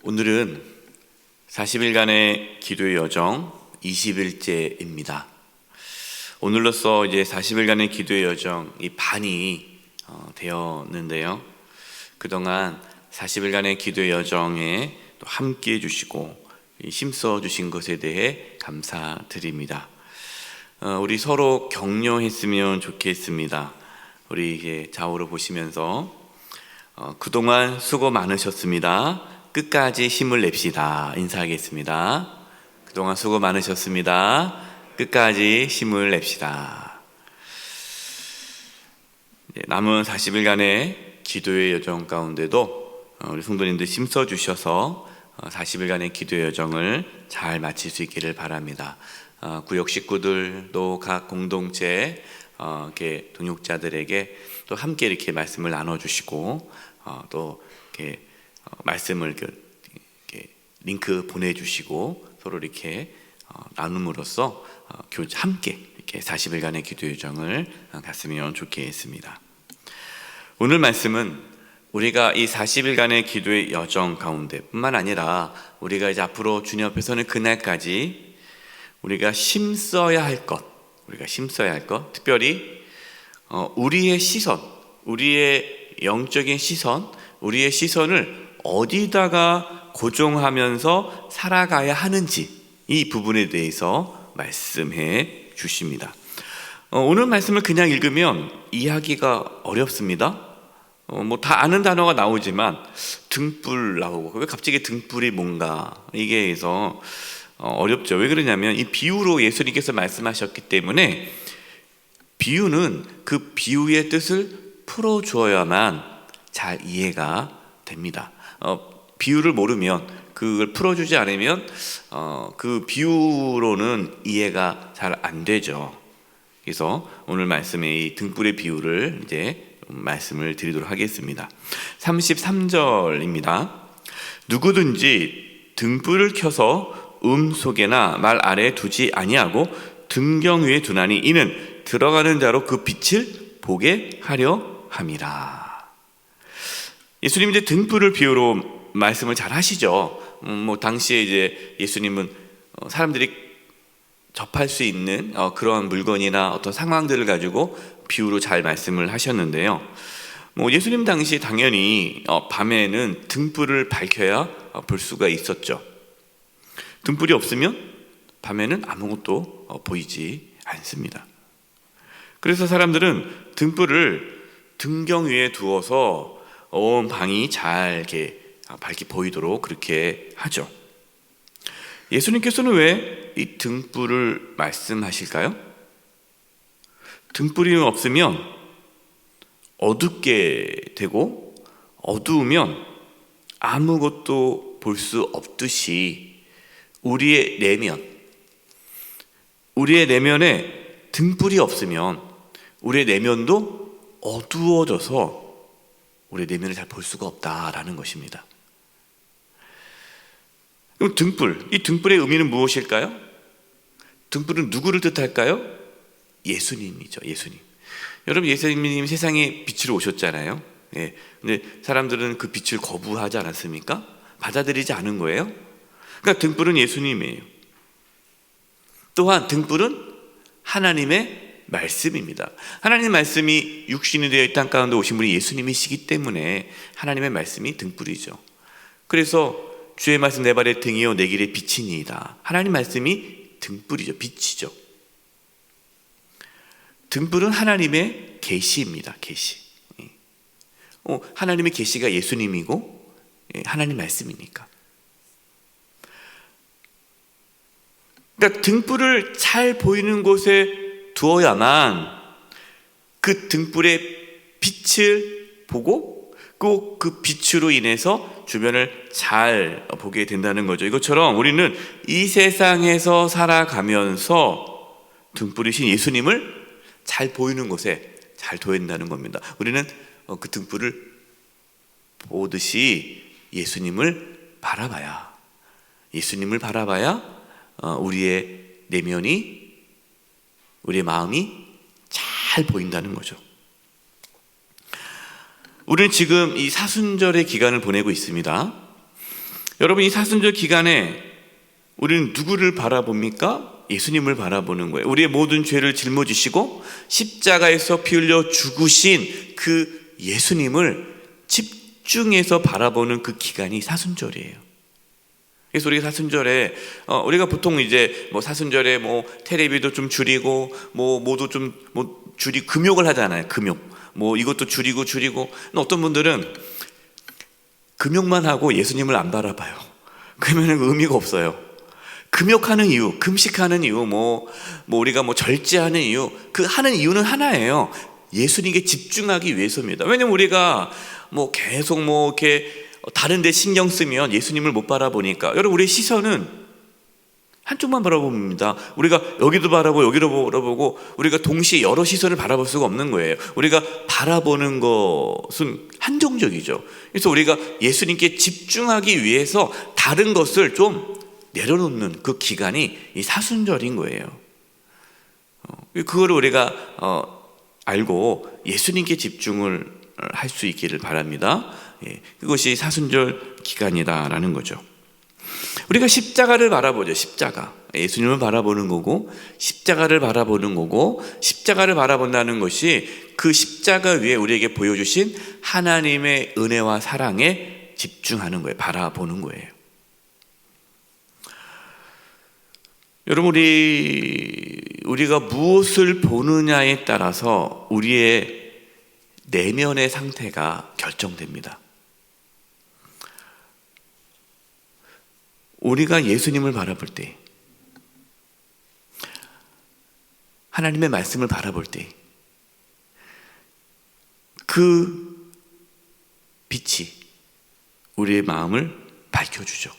오늘은 40일간의 기도의 여정 20일째입니다. 오늘로써 이제 40일간의 기도의 여정 이 반이 되었는데요. 그동안 40일간의 기도의 여정에 또 함께 해주시고 힘써 주신 것에 대해 감사드립니다. 우리 서로 격려했으면 좋겠습니다. 우리 이게 좌우로 보시면서 그동안 수고 많으셨습니다. 끝까지 힘을 냅시다. 인사하겠습니다. 그동안 수고 많으셨습니다. 끝까지 힘을 냅시다. 남은 40일간의 기도의 여정 가운데도 우리 성도님들 힘써 주셔서 40일간의 기도의 여정을 잘 마칠 수 있기를 바랍니다. 구역 식구들도 각 공동체 이렇게 동역자들에게 또 함께 이렇게 말씀을 나눠주시고 또 이렇게 말씀을 이렇게 링크 보내주시고 서로 이렇게 나눔으로써 함께 이렇게 40일간의 기도 여정을 갔으면 좋겠습니다. 오늘 말씀은 우리가 이 40일간의 기도의 여정 가운데뿐만 아니라 우리가 이제 앞으로 주님 앞에 서는 그날까지 우리가 힘써야 할 것, 특별히 우리의 시선, 우리의 영적인 시선, 우리의 시선을 어디다가 고정하면서 살아가야 하는지 이 부분에 대해서 말씀해 주십니다. 오늘 말씀을 그냥 읽으면 이해하기가 어렵습니다. 다 아는 단어가 나오지만 등불 나오고 왜 갑자기 등불이 뭔가 이게 해서 어렵죠. 왜 그러냐면 이 비유로 예수님께서 말씀하셨기 때문에 비유는 그 비유의 뜻을 풀어주어야만 잘 이해가 됩니다. 비유를 모르면 그걸 풀어주지 않으면 그 비유로는 이해가 잘 안 되죠. 그래서 오늘 말씀의 이 등불의 비유를 이제 말씀을 드리도록 하겠습니다. 33절입니다. 누구든지 등불을 켜서 속에나 말 아래에 두지 아니하고 등경 위에 두나니 이는 들어가는 자로 그 빛을 보게 하려 함이라. 예수님 이제 등불을 비유로 말씀을 잘 하시죠. 당시에 이제 예수님은 사람들이 접할 수 있는 그런 물건이나 어떤 상황들을 가지고 비유로 잘 말씀을 하셨는데요. 예수님 당시 당연히 밤에는 등불을 밝혀야 볼 수가 있었죠. 등불이 없으면 밤에는 아무것도 보이지 않습니다. 그래서 사람들은 등불을 등경 위에 두어서 온 방이 잘 이렇게 밝게 보이도록 그렇게 하죠. 예수님께서는 왜 이 등불을 말씀하실까요? 등불이 없으면 어둡게 되고 어두우면 아무것도 볼 수 없듯이 우리의 내면에 등불이 없으면 우리의 내면도 어두워져서 우리의 내면을 잘 볼 수가 없다라는 것입니다. 그럼 이 등불의 의미는 무엇일까요? 등불은 누구를 뜻할까요? 예수님이죠. 예수님. 여러분, 예수님이 세상에 빛으로 오셨잖아요. 근데 사람들은 그 빛을 거부하지 않았습니까? 받아들이지 않은 거예요. 그러니까 등불은 예수님이에요. 또한 등불은 하나님의 말씀입니다. 하나님의 말씀이 육신이 되어 이 땅 가운데 오신 분이 예수님이시기 때문에 하나님의 말씀이 등불이죠. 그래서 주의 말씀 내 발의 등이요 내 길의 빛이니이다. 하나님 말씀이 등불이죠. 빛이죠. 등불은 하나님의 계시입니다. 계시. 하나님의 계시가 예수님이고 하나님 말씀이니까. 그러니까 등불을 잘 보이는 곳에 두어야만 그 등불의 빛을 보고 꼭 그 빛으로 인해서 주변을 잘 보게 된다는 거죠. 이것처럼 우리는 이 세상에서 살아가면서 등불이신 예수님을 잘 보이는 곳에 잘 둬야 된다는 겁니다. 우리는 그 등불을 보듯이 예수님을 바라봐야 우리의 내면이, 우리의 마음이 잘 보인다는 거죠. 우리는 지금 이 사순절의 기간을 보내고 있습니다. 여러분, 이 사순절 기간에 우리는 누구를 바라봅니까? 예수님을 바라보는 거예요. 우리의 모든 죄를 짊어지시고 십자가에서 피 흘려 죽으신 그 예수님을 집중해서 바라보는 그 기간이 사순절이에요. 그래서 우리가 사순절에 우리가 보통 이제 뭐 사순절에 뭐 테레비도 좀 줄이고 뭐 모두 좀 뭐 금욕을 하잖아요. 금욕 뭐 이것도 줄이고 어떤 분들은 금욕만 하고 예수님을 안 바라봐요. 그러면 의미가 없어요. 금욕하는 이유, 금식하는 이유, 뭐 우리가 뭐 절제하는 이유, 그 하는 이유는 하나예요. 예수님께 집중하기 위해서입니다. 왜냐면 우리가 뭐 계속 뭐 이렇게 다른 데 신경 쓰면 예수님을 못 바라보니까, 여러분, 우리의 시선은 한쪽만 바라봅니다. 우리가 여기도 바라보고 여기도 바라보고 우리가 동시에 여러 시선을 바라볼 수가 없는 거예요. 우리가 바라보는 것은 한정적이죠. 그래서 우리가 예수님께 집중하기 위해서 다른 것을 좀 내려놓는 그 기간이 이 사순절인 거예요. 그걸 우리가 알고 예수님께 집중을 할 수 있기를 바랍니다. 그것이 사순절 기간이다라는 거죠. 우리가 십자가를 바라보죠. 십자가, 예수님을 바라보는 거고 십자가를 바라보는 거고, 십자가를 바라본다는 것이 그 십자가 위에 우리에게 보여주신 하나님의 은혜와 사랑에 집중하는 거예요. 바라보는 거예요. 여러분, 우리가 무엇을 보느냐에 따라서 우리의 내면의 상태가 결정됩니다. 우리가 예수님을 바라볼 때, 하나님의 말씀을 바라볼 때, 그 빛이 우리의 마음을 밝혀주죠.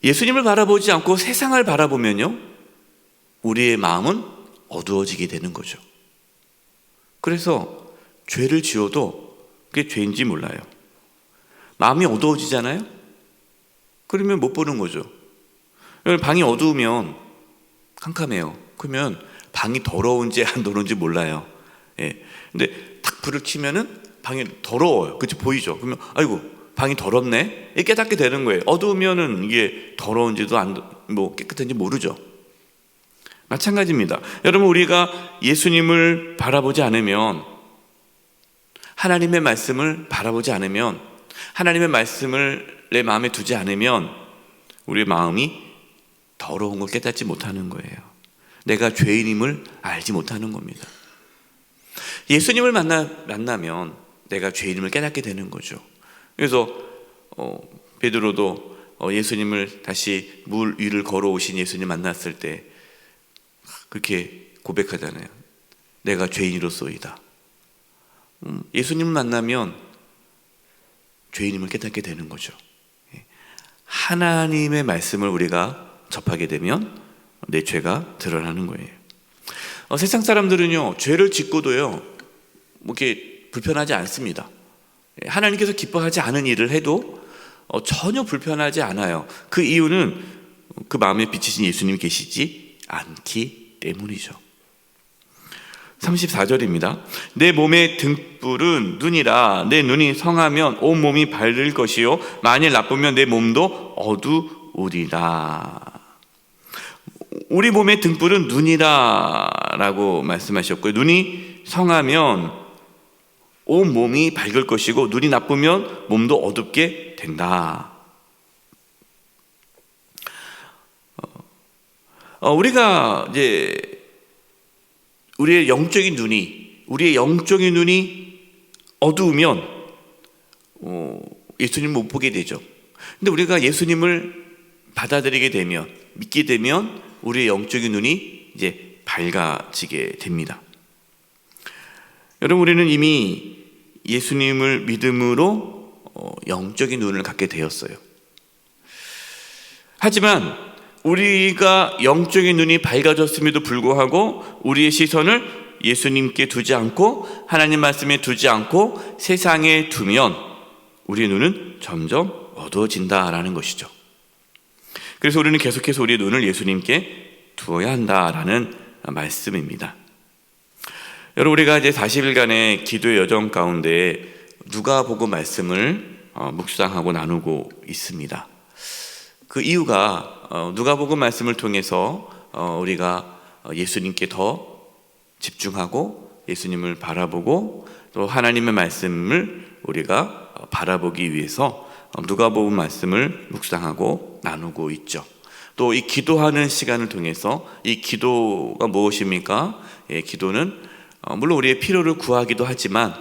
예수님을 바라보지 않고 세상을 바라보면요, 우리의 마음은 어두워지게 되는 거죠. 그래서 죄를 지어도 그게 죄인지 몰라요. 마음이 어두워지잖아요? 그러면 못 보는 거죠. 방이 어두우면 캄캄해요. 그러면 방이 더러운지 안 더러운지 몰라요. 근데 탁 불을 켜면은 방이 더러워요. 그치, 보이죠? 그러면 아이고, 방이 더럽네? 깨닫게 되는 거예요. 어두우면은 이게 더러운지도 뭐 깨끗한지 모르죠. 마찬가지입니다. 여러분, 우리가 예수님을 바라보지 않으면, 하나님의 말씀을 바라보지 않으면, 하나님의 말씀을 내 마음에 두지 않으면 우리의 마음이 더러운 걸 깨닫지 못하는 거예요. 내가 죄인임을 알지 못하는 겁니다. 예수님을 만나면 내가 죄인임을 깨닫게 되는 거죠. 그래서 베드로도 예수님을 다시 물 위를 걸어오신 예수님 만났을 때 그렇게 고백하잖아요. 내가 죄인이로소이다. 예수님을 만나면 죄인임을 깨닫게 되는 거죠. 하나님의 말씀을 우리가 접하게 되면 내 죄가 드러나는 거예요. 세상 사람들은요, 죄를 짓고도요, 뭐 이렇게 불편하지 않습니다. 하나님께서 기뻐하지 않은 일을 해도 전혀 불편하지 않아요. 그 이유는 그 마음에 비치신 예수님이 계시지 않기 때문이죠. 34절입니다. 내 몸의 등불은 눈이라. 내 눈이 성하면 온 몸이 밝을 것이요 만일 나쁘면 내 몸도 어두우리라. 우리 몸의 등불은 눈이라 라고 말씀하셨고요, 눈이 성하면 온 몸이 밝을 것이고 눈이 나쁘면 몸도 어둡게 된다. 우리가 이제 우리의 영적인 눈이 어두우면 예수님을 못 보게 되죠. 근데 우리가 예수님을 받아들이게 되면, 믿게 되면 우리의 영적인 눈이 이제 밝아지게 됩니다. 여러분, 우리는 이미 예수님을 믿음으로 영적인 눈을 갖게 되었어요. 하지만 우리가 영적인 눈이 밝아졌음에도 불구하고 우리의 시선을 예수님께 두지 않고 하나님 말씀에 두지 않고 세상에 두면 우리의 눈은 점점 어두워진다라는 것이죠. 그래서 우리는 계속해서 우리의 눈을 예수님께 두어야 한다라는 말씀입니다. 여러분, 우리가 이제 40일간의 기도의 여정 가운데 누가복음 말씀을 묵상하고 나누고 있습니다. 그 이유가 누가복음 말씀을 통해서 우리가 예수님께 더 집중하고 예수님을 바라보고 또 하나님의 말씀을 우리가 바라보기 위해서 누가복음 말씀을 묵상하고 나누고 있죠. 또 이 기도하는 시간을 통해서 이 기도가 무엇입니까? 기도는 물론 우리의 필요를 구하기도 하지만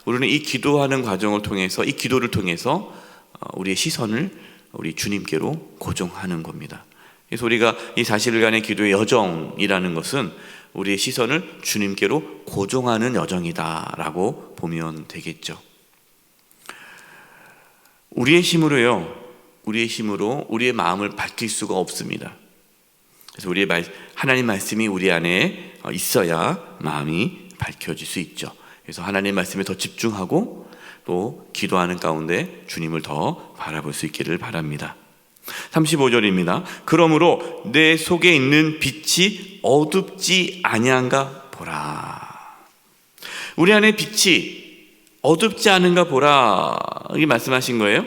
우리는 이 기도하는 과정을 통해서 이 기도를 통해서 우리의 시선을 우리 주님께로 고정하는 겁니다. 그래서 우리가 이 40일간의 기도의 여정이라는 것은 우리의 시선을 주님께로 고정하는 여정이다라고 보면 되겠죠. 우리의 힘으로 우리의 마음을 밝힐 수가 없습니다. 그래서 하나님 말씀이 우리 안에 있어야 마음이 밝혀질 수 있죠. 그래서 하나님 말씀에 더 집중하고 또 기도하는 가운데 주님을 더 바라볼 수 있기를 바랍니다. 35절입니다. 그러므로 내 속에 있는 빛이 어둡지 아니한가 보라. 우리 안에 빛이 어둡지 않은가 보라, 이게 말씀하신 거예요.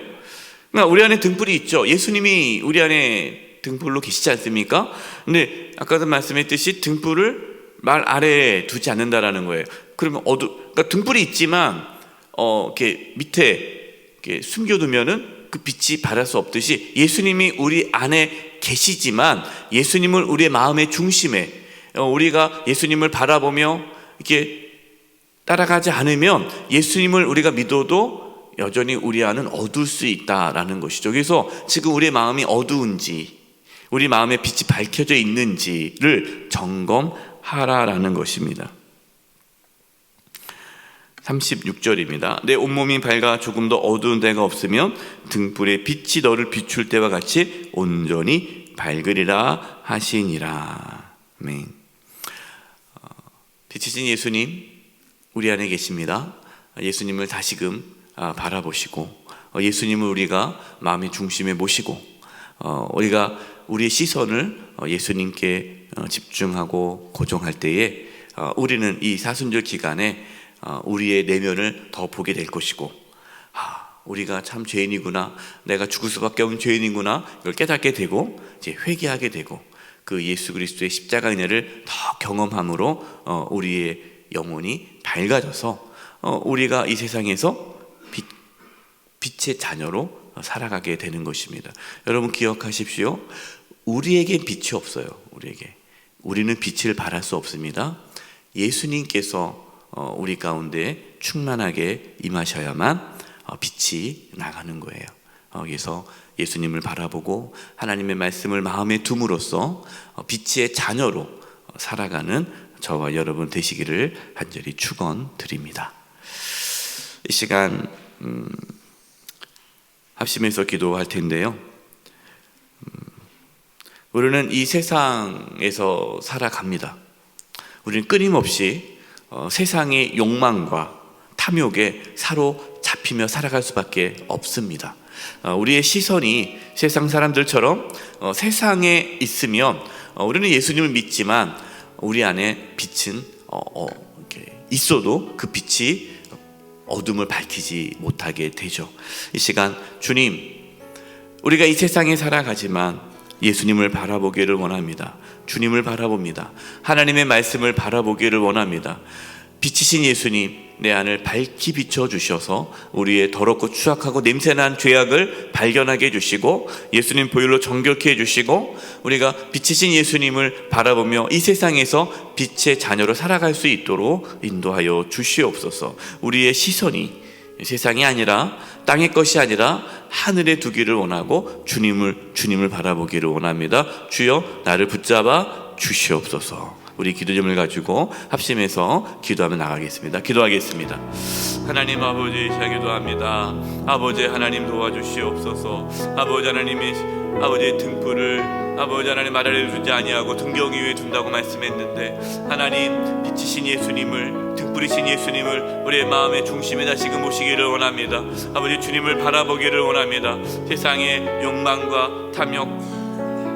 그러니까 우리 안에 등불이 있죠. 예수님이 우리 안에 등불로 계시지 않습니까? 근데 아까도 말씀했듯이 등불을 말 아래에 두지 않는다라는 거예요. 그러면 그러니까 등불이 있지만 이렇게 밑에 이렇게 숨겨두면은 그 빛이 발할 수 없듯이 예수님이 우리 안에 계시지만 예수님을 우리의 마음의 중심에 우리가 예수님을 바라보며 이렇게 따라가지 않으면 예수님을 우리가 믿어도 여전히 우리 안은 어두울 수 있다라는 것이죠. 그래서 지금 우리의 마음이 어두운지 우리 마음에 빛이 밝혀져 있는지를 점검하라라는 것입니다. 36절입니다. 내 온몸이 밝아 조금 더 어두운 데가 없으면 등불의 빛이 너를 비출 때와 같이 온전히 밝으리라 하시니라. 아멘. 빛이신 예수님 우리 안에 계십니다. 예수님을 다시금 바라보시고 예수님을 우리가 마음의 중심에 모시고 우리가 우리의 시선을 예수님께 집중하고 고정할 때에 우리는 이 사순절 기간에 우리의 내면을 더 보게 될 것이고 우리가 참 죄인이구나, 내가 죽을 수밖에 없는 죄인이구나, 이걸 깨닫게 되고 이제 회개하게 되고 그 예수 그리스도의 십자가 은혜를 더 경험함으로 우리의 영혼이 밝아져서 우리가 이 세상에서 빛의 자녀로 살아가게 되는 것입니다. 여러분 기억하십시오. 우리에게 빛이 없어요. 우리는 빛을 발할 수 없습니다. 예수님께서 우리 가운데 충만하게 임하셔야만 빛이 나가는 거예요. 그래서 예수님을 바라보고 하나님의 말씀을 마음에 둠으로써 빛의 자녀로 살아가는 저와 여러분 되시기를 간절히 축원드립니다. 이 시간 합심해서 기도할 텐데요. 우리는 이 세상에서 살아갑니다. 우리는 끊임없이 세상의 욕망과 탐욕에 사로잡히며 살아갈 수밖에 없습니다. 우리의 시선이 세상 사람들처럼 세상에 있으면 우리는 예수님을 믿지만 우리 안에 빛은 있어도 그 빛이 어둠을 밝히지 못하게 되죠. 이 시간 주님, 우리가 이 세상에 살아가지만 예수님을 바라보기를 원합니다. 주님을 바라봅니다. 하나님의 말씀을 바라보기를 원합니다. 빛이신 예수님, 내 안을 밝히 비춰주셔서 우리의 더럽고 추악하고 냄새난 죄악을 발견하게 해주시고 예수님 보혈로 정결케 해주시고 우리가 빛이신 예수님을 바라보며 이 세상에서 빛의 자녀로 살아갈 수 있도록 인도하여 주시옵소서. 우리의 시선이 세상이 아니라 땅의 것이 아니라 하늘에 두기를 원하고 주님을 바라보기를 원합니다. 주여 나를 붙잡아 주시옵소서. 우리 기도점을 가지고 합심해서 기도하며 나가겠습니다. 기도하겠습니다. 하나님 아버지, 잘 기도합니다. 아버지 하나님 도와주시옵소서. 아버지 하나님이 아버지의 등불을 아버지 하나님 말 아래에 두지 아니하고 등경 위에 둔다고 말씀했는데 하나님 빛이신 예수님을, 등불이신 예수님을 우리의 마음의 중심에 다시금 모시기를 원합니다. 아버지 주님을 바라보기를 원합니다. 세상의 욕망과 탐욕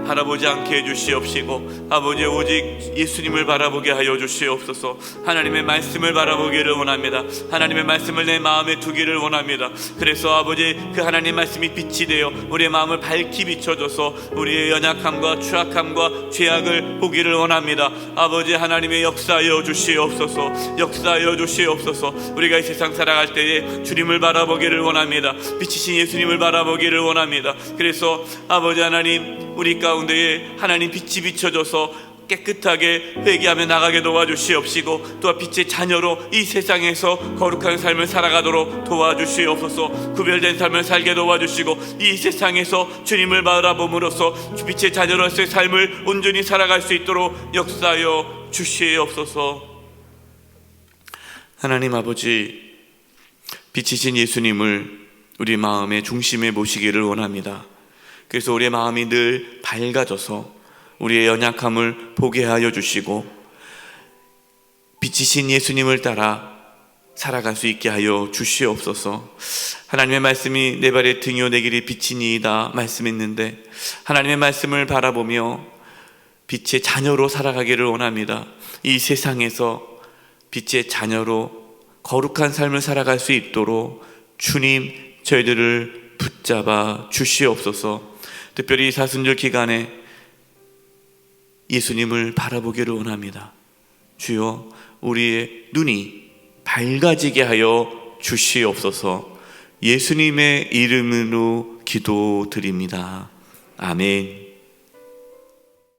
바라보지 않게 해주시옵시고 아버지 오직 예수님을 바라보게 하여 주시옵소서. 하나님의 말씀을 바라보기를 원합니다. 하나님의 말씀을 내 마음에 두기를 원합니다. 그래서 아버지 그 하나님 말씀이 빛이 되어 우리의 마음을 밝히 비춰줘서 우리의 연약함과 추악함과 죄악을 보기를 원합니다. 아버지 하나님의 역사하여 주시옵소서. 역사하여 주시옵소서. 우리가 이 세상 살아갈 때에 주님을 바라보기를 원합니다. 빛이신 예수님을 바라보기를 원합니다. 그래서 아버지 하나님 우리 가운데에 하나님 빛이 비춰져서 깨끗하게 회개하며 나가게 도와주시옵시고 또한 빛의 자녀로 이 세상에서 거룩한 삶을 살아가도록 도와주시옵소서. 구별된 삶을 살게 도와주시고 이 세상에서 주님을 바라봄으로써 빛의 자녀로서의 삶을 온전히 살아갈 수 있도록 역사하여 주시옵소서. 하나님 아버지, 빛이신 예수님을 우리 마음의 중심에 모시기를 원합니다. 그래서 우리의 마음이 늘 밝아져서 우리의 연약함을 보게 하여 주시고 빛이신 예수님을 따라 살아갈 수 있게 하여 주시옵소서. 하나님의 말씀이 내 발의 등이요 내 길이 빛이니이다 말씀했는데 하나님의 말씀을 바라보며 빛의 자녀로 살아가기를 원합니다. 이 세상에서 빛의 자녀로 거룩한 삶을 살아갈 수 있도록 주님 저희들을 붙잡아 주시옵소서. 특별히 사순절 기간에 예수님을 바라보기를 원합니다. 주여 우리의 눈이 밝아지게 하여 주시옵소서. 예수님의 이름으로 기도드립니다. 아멘.